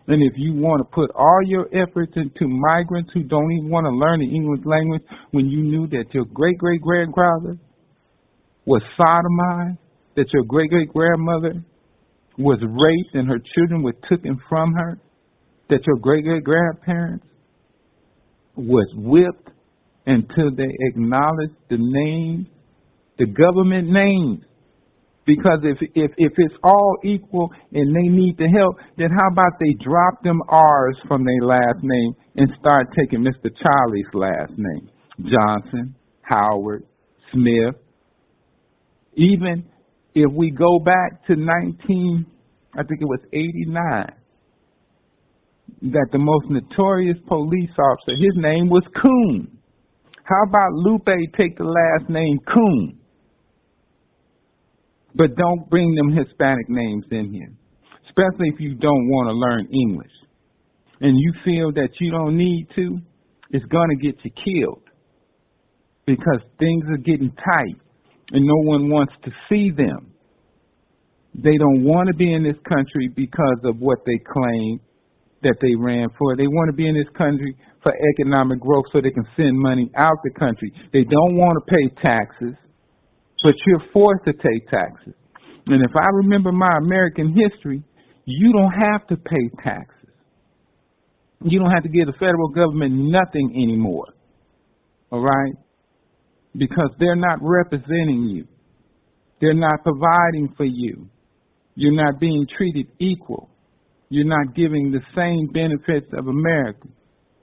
and if you want to put all your efforts into migrants who don't even want to learn the English language when you knew that your great-great-grandfather was sodomized, that your great-great-grandmother was raped and her children were taken from her, that your great-great-grandparents was whipped until they acknowledged the names, the government names. Because if it's all equal and they need the help, then how about they drop them R's from their last name and start taking Mr. Charlie's last name? Johnson, Howard, Smith. Even if we go back to 89, that the most notorious police officer, his name was Coon. How about Lupe take the last name Coon? But don't bring them Hispanic names in here, especially if you don't want to learn English. And you feel that you don't need to, it's going to get you killed because things are getting tight and no one wants to see them. They don't want to be in this country because of what they claim that they ran for. They want to be in this country for economic growth so they can send money out the country. They don't want to pay taxes, but you're forced to pay taxes. And if I remember my American history, you don't have to pay taxes. You don't have to give the federal government nothing anymore, all right? Because they're not representing you. They're not providing for you. You're not being treated equal. You're not giving the same benefits of America.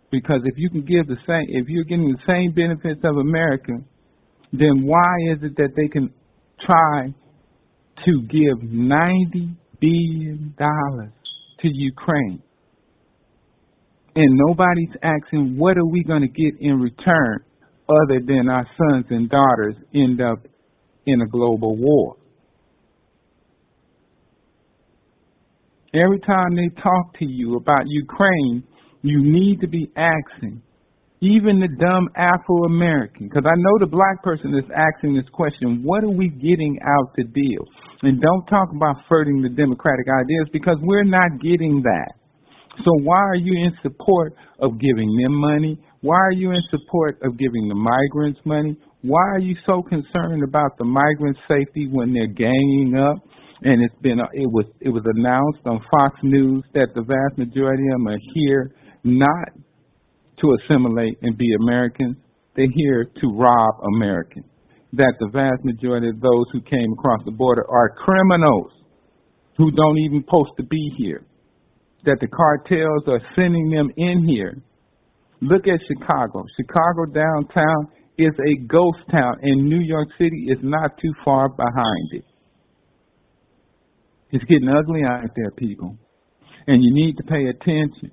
Because if you can give the same, if you're getting the same benefits of America, then why is it that they can try to give $90 billion to Ukraine? And nobody's asking, what are we going to get in return other than our sons and daughters end up in a global war? Every time they talk to you about Ukraine, you need to be asking, even the dumb Afro-American, because I know the black person is asking this question, what are we getting out the deal? And don't talk about furthering the democratic ideas because we're not getting that. So why are you in support of giving them money? Why are you in support of giving the migrants money? Why are you so concerned about the migrant safety when they're ganging up? And it was announced on Fox News that the vast majority of them are here not to assimilate and be Americans. They're here to rob Americans. That the vast majority of those who came across the border are criminals who don't even supposed to be here. That the cartels are sending them in here. Look at Chicago. Chicago downtown is a ghost town, and New York City is not too far behind it. It's getting ugly out there, people. And you need to pay attention.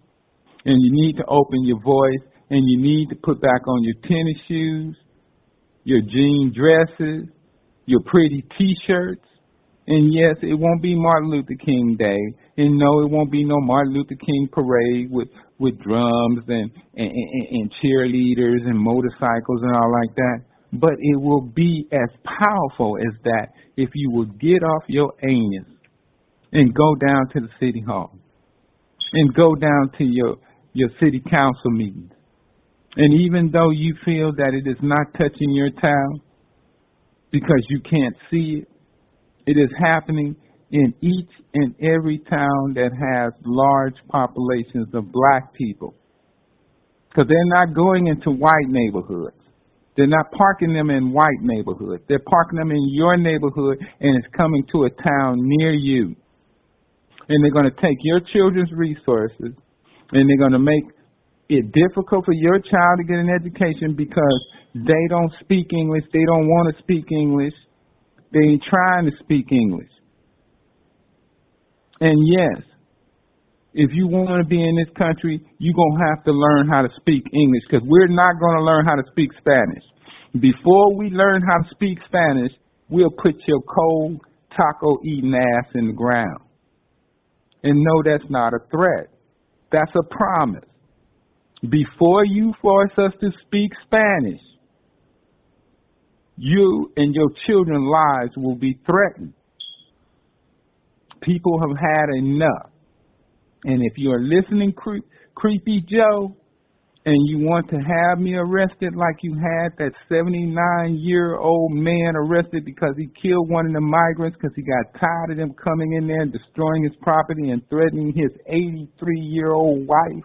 And you need to open your voice. And you need to put back on your tennis shoes, your jean dresses, your pretty T-shirts. And yes, it won't be Martin Luther King Day. And no, it won't be no Martin Luther King parade with drums and cheerleaders and motorcycles and all like that. But it will be as powerful as that if you will get off your anus and go down to the city hall and go down to your city council meetings. And even though you feel that it is not touching your town because you can't see it, it is happening in each and every town that has large populations of black people. Because they're not going into white neighborhoods. They're not parking them in white neighborhoods. They're parking them in your neighborhood, and it's coming to a town near you. And they're going to take your children's resources, and they're going to make it difficult for your child to get an education because they don't speak English. They don't want to speak English. They ain't trying to speak English. And yes, if you want to be in this country, you're going to have to learn how to speak English, because we're not going to learn how to speak Spanish. Before we learn how to speak Spanish, we'll put your cold, taco-eating ass in the ground. And no, that's not a threat. That's a promise. Before you force us to speak Spanish, you and your children's lives will be threatened. People have had enough. And if you're listening, Creepy Joe, and you want to have me arrested like you had that 79-year-old man arrested because he killed one of the migrants because he got tired of them coming in there and destroying his property and threatening his 83-year-old wife,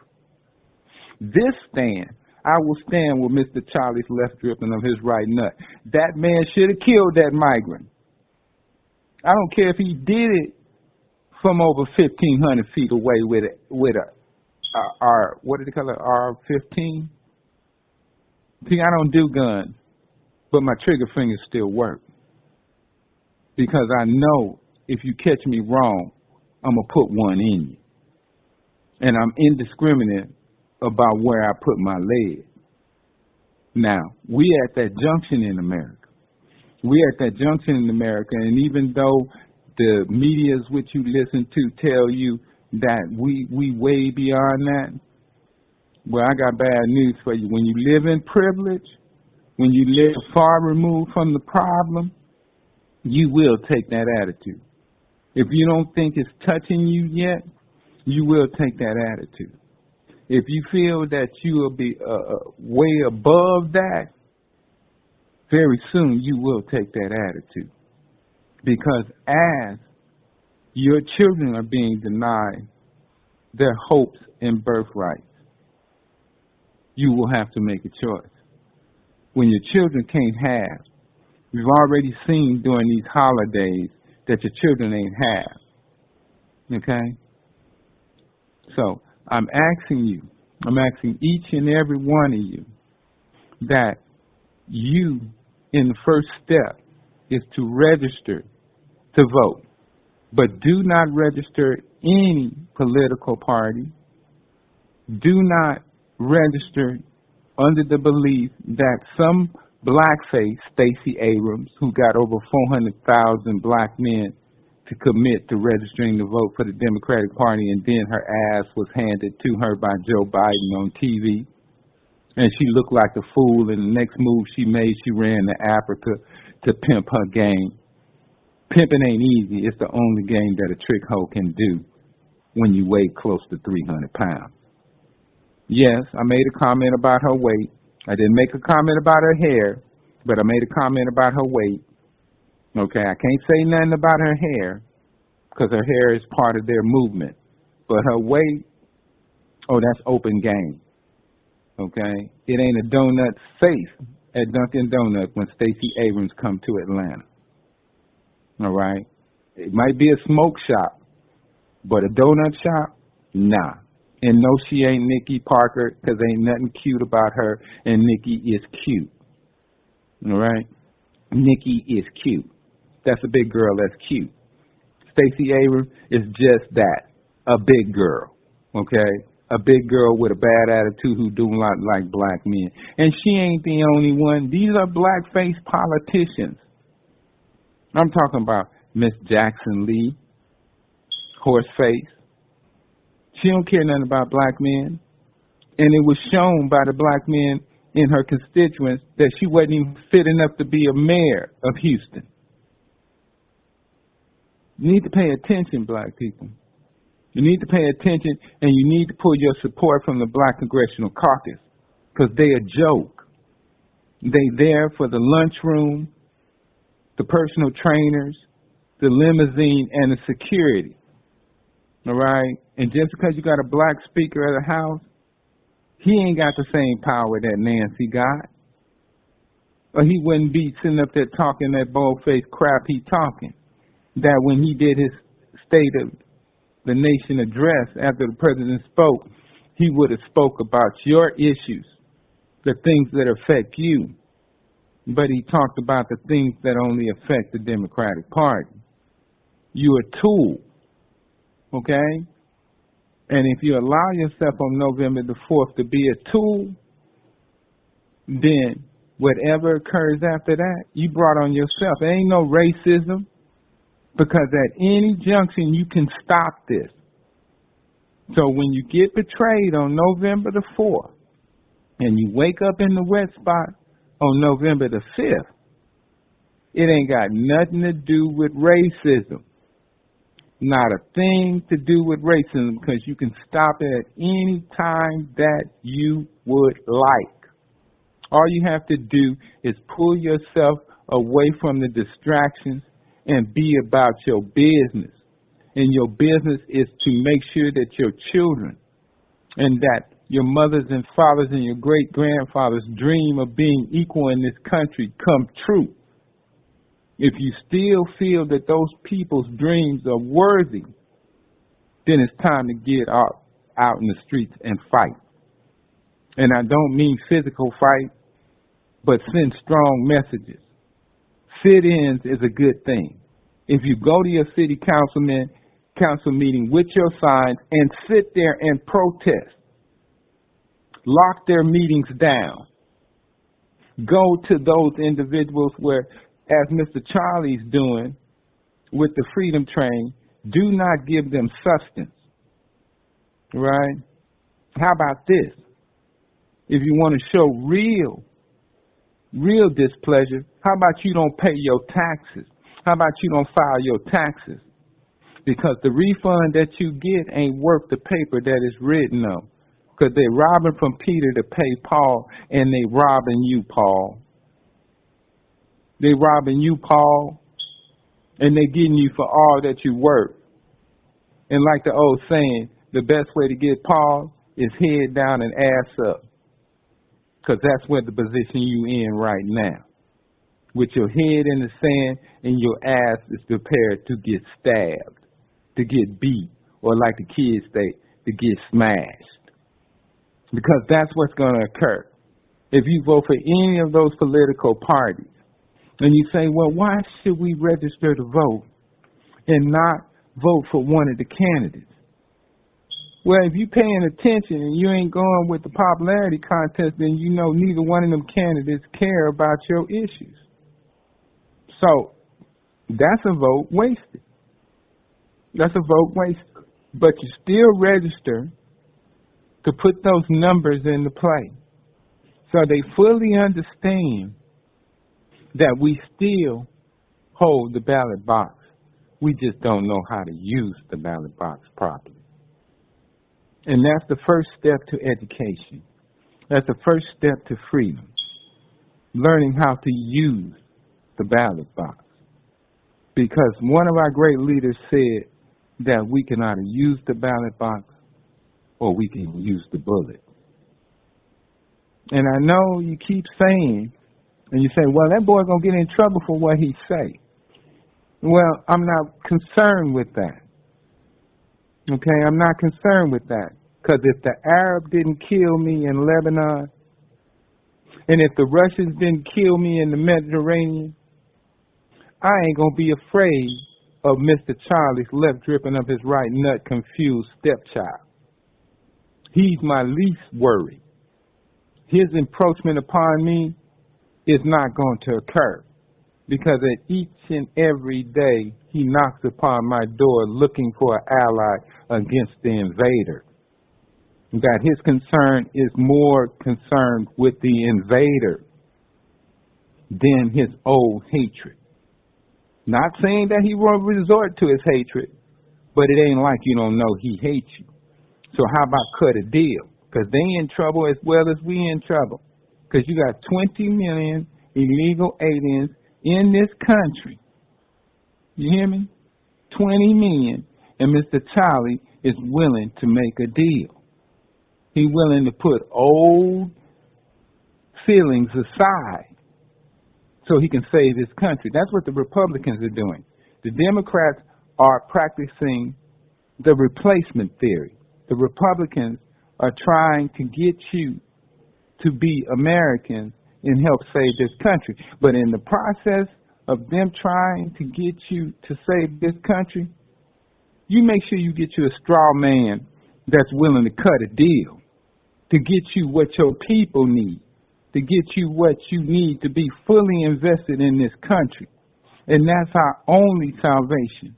this stand, I will stand with Mr. Charlie's left dripping of his right nut. That man should have killed that migrant. I don't care if he did it from over 1,500 feet away with a what do they call it, R-15? See, I don't do guns, but my trigger fingers still work. Because I know if you catch me wrong, I'm going to put one in you. And I'm indiscriminate about where I put my leg. Now, we at that junction in America. And even though the medias which you listen to tell you that we way beyond that, well, I got bad news for you. When you live in privilege, when you live far removed from the problem, you will take that attitude. If you don't think it's touching you yet, you will take that attitude. If you feel that you will be way above that, very soon you will take that attitude. Because as your children are being denied their hopes and birthrights, you will have to make a choice. When your children can't have, we've already seen during these holidays that your children ain't have. Okay? So I'm asking each and every one of you that you, in the first step, is to register to vote. But do not register any political party. Do not register under the belief that some blackface Stacey Abrams, who got over 400,000 black men to commit to registering to vote for the Democratic Party, and then her ass was handed to her by Joe Biden on TV. And she looked like a fool, and the next move she made, she ran to Africa to pimp her game. Pimping ain't easy. It's the only game that a trick hoe can do when you weigh close to 300 pounds. Yes, I made a comment about her weight. I didn't make a comment about her hair, but I made a comment about her weight. Okay, I can't say nothing about her hair because her hair is part of their movement. But her weight, oh, that's open game. Okay? It ain't a donut safe at Dunkin' Donuts when Stacey Abrams come to Atlanta. All right? It might be a smoke shop, but a donut shop? Nah. And no, she ain't Nikki Parker, because ain't nothing cute about her, and Nikki is cute. All right? Nikki is cute. That's a big girl that's cute. Stacey Abrams is just that, a big girl. Okay? A big girl with a bad attitude who do not like black men. And she ain't the only one. These are blackface politicians. I'm talking about Miss Jackson Lee, Horseface. She don't care nothing about black men. And it was shown by the black men in her constituents that she wasn't even fit enough to be a mayor of Houston. You need to pay attention, black people. You need to pay attention, and you need to pull your support from the Black Congressional Caucus, because they a joke. They there for the lunchroom, the personal trainers, the limousine, and the security. All right? And just because you got a black Speaker of the House, he ain't got the same power that Nancy got. Or he wouldn't be sitting up there talking that bold-faced crap he talking. That when he did his State of the Nation address after the president spoke, he would have spoke about your issues, the things that affect you. But he talked about the things that only affect the Democratic Party. You're a tool. okay? And if you allow yourself on November the 4th to be a tool, then whatever occurs after that, you brought on yourself. There ain't no racism, because at any junction you can stop this. So when you get betrayed on November the 4th, and you wake up in the wet spot on November the 5th, it ain't got nothing to do with racism. Not a thing to do with racism, because you can stop it at any time that you would like. All you have to do is pull yourself away from the distractions and be about your business. And your business is to make sure that your children and that your mothers and fathers and your great-grandfathers' dream of being equal in this country come true. If you still feel that those people's dreams are worthy, then it's time to get out in the streets and fight. And I don't mean physical fight, but send strong messages. Sit-ins is a good thing. If you go to your city council meeting with your signs and sit there and protest, lock their meetings down. Go to those individuals where, as Mr. Charlie's doing with the Freedom Train, do not give them substance. Right? How about this? If you want to show real displeasure, how about you don't pay your taxes? How about you don't file your taxes? Because the refund that you get ain't worth the paper that it's written on. Because they're robbing from Peter to pay Paul, and they robbing you, Paul. They robbing you, Paul, and they getting you for all that you work. And like the old saying, the best way to get Paul is head down and ass up. Because that's where the position you in right now. With your head in the sand and your ass is prepared to get stabbed, to get beat, or like the kids say, to get smashed. Because that's what's going to occur. If you vote for any of those political parties, and you say, well, why should we register to vote and not vote for one of the candidates? Well, if you're paying attention and you ain't going with the popularity contest, then you know neither one of them candidates care about your issues. So that's a vote wasted. That's a vote wasted. But you still register to put those numbers into play. So they fully understand that we still hold the ballot box. We just don't know how to use the ballot box properly. And that's the first step to education. That's the first step to freedom. Learning how to use the ballot box. Because one of our great leaders said that we can either use the ballot box or we can use the bullet. And I know you keep saying, and you say, well, that boy's going to get in trouble for what he say. Well, I'm not concerned with that. Okay, I'm not concerned with that. Because if the Arab didn't kill me in Lebanon, and if the Russians didn't kill me in the Mediterranean, I ain't going to be afraid of Mr. Charlie's left dripping up his right nut confused stepchild. He's my least worry. His encroachment upon me is not going to occur. Because at each and every day, he knocks upon my door looking for an ally against the invader. That his concern is more concerned with the invader than his old hatred. Not saying that he won't resort to his hatred, but it ain't like you don't know he hates you. So how about cut a deal? Because they in trouble as well as we in trouble. Because you got 20 million illegal aliens in this country. You hear me? 20 million. And Mr. Charlie is willing to make a deal. He's willing to put old feelings aside so he can save his country. That's what the Republicans are doing. The Democrats are practicing the replacement theory. The Republicans are trying to get you to be Americans and help save this country. But in the process of them trying to get you to save this country, You make sure you get you a straw man that's willing to cut a deal to get you what your people need, to get you what you need to be fully invested in this country. And that's our only salvation,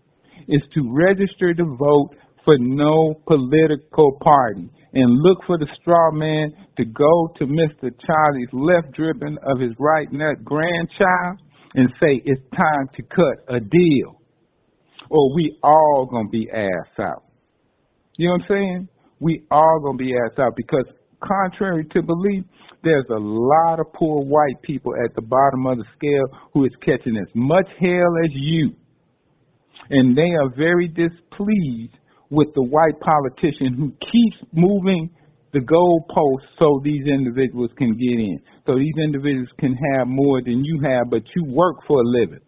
is to register to vote for no political party and look for the straw man to go to Mr. Charlie's left dripping of his right nut grandchild and say it's time to cut a deal, or we all gonna be ass out. You know what I'm saying? We all gonna be ass out, because contrary to belief, there's a lot of poor white people at the bottom of the scale who is catching as much hell as you. And they are very displeased with the white politician who keeps moving the goalposts so these individuals can get in, so these individuals can have more than you have, but you work for a living.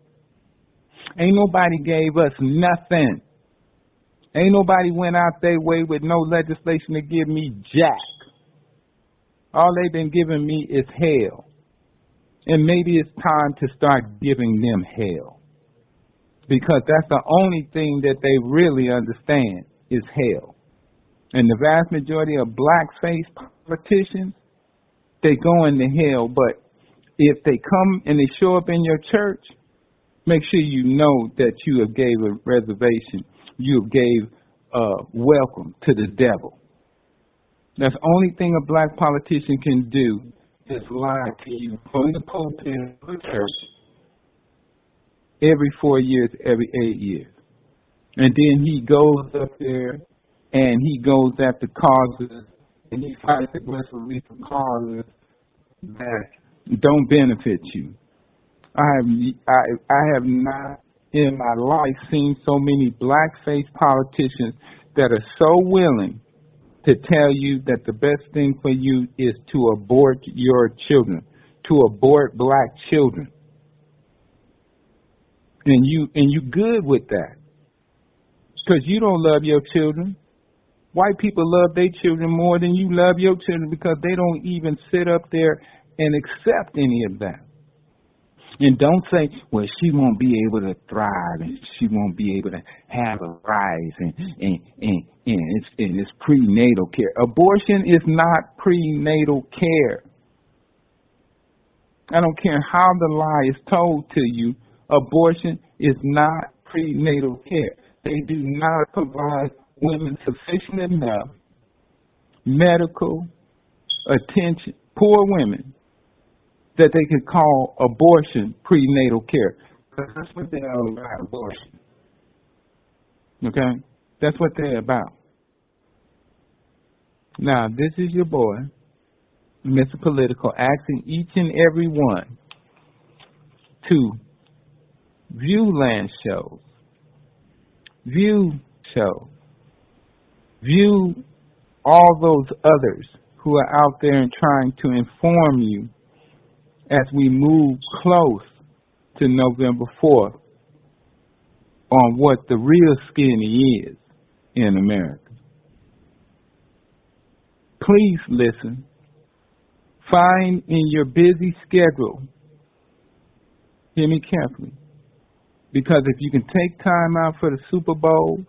Ain't nobody gave us nothing. Ain't nobody went out their way with no legislation to give me jack. All they've been giving me is hell. And maybe it's time to start giving them hell, because that's the only thing that they really understand is hell. And the vast majority of black-faced politicians, they go into hell. But if they come and they show up in your church, make sure you know that you have gave a reservation. You have gave welcome to the devil. That's the only thing a black politician can do, is lie to you from the pulpit of the church every 4 years, every 8 years. And then he goes up there and he goes after causes, and he fights aggressively for causes that don't benefit you. I have not in my life seen so many black-faced politicians that are so willing to tell you that the best thing for you is to abort your children, to abort black children. And you good with that, because you don't love your children. White people love their children more than you love your children, because they don't even sit up there and accept any of that. And don't say, well, she won't be able to thrive, and she won't be able to have a rise, and it's prenatal care. Abortion is not prenatal care. I don't care how the lie is told to you. Abortion is not prenatal care. They do not provide women sufficient enough medical attention, poor women, that they can call abortion prenatal care. Because that's what they're all about, abortion. Okay? That's what they're about. Now, this is your boy, Mr. Political, asking each and every one to view land shows, view all those others who are out there and trying to inform you as we move close to November 4th on what the real skinny is in America. Please listen. Find in your busy schedule, hear me carefully, because if you can take time out for the Super Bowl,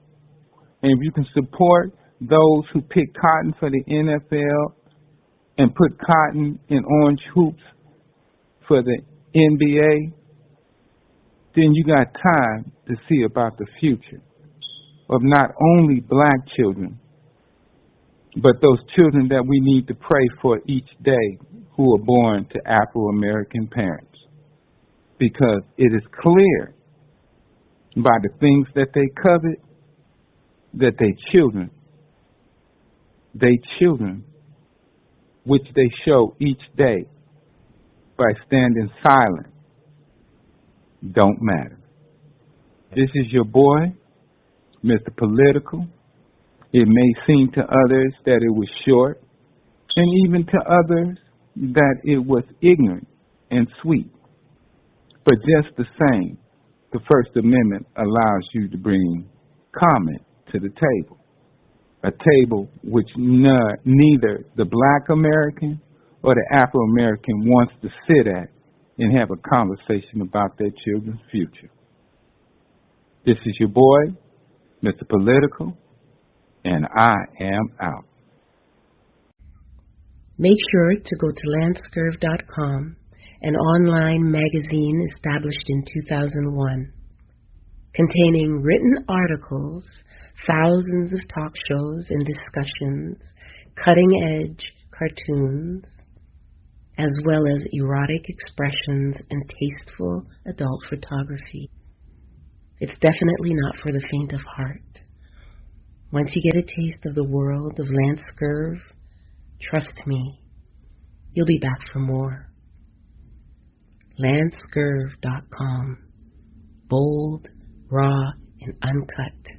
and if you can support those who pick cotton for the NFL and put cotton in orange hoops for the NBA, then you got time to see about the future of not only black children, but those children that we need to pray for each day who are born to Afro-American parents. Because it is clear by the things that they covet that they children, which they show each day by standing silent, don't matter. This is your boy, Mr. Political. It may seem to others that it was short, and even to others that it was ignorant and sweet. But just the same, the First Amendment allows you to bring comment to the table, a table which neither the black American or the Afro-American wants to sit at and have a conversation about their children's future. This is your boy, Mr. Political, and I am out. Make sure to go to LANCESCURV.com, an online magazine established in 2001, containing written articles, thousands of talk shows and discussions, cutting-edge cartoons, as well as erotic expressions and tasteful adult photography. It's definitely not for the faint of heart. Once you get a taste of the world of LANCESCURV, trust me, you'll be back for more. LANCESCURV.com. Bold, raw, and uncut.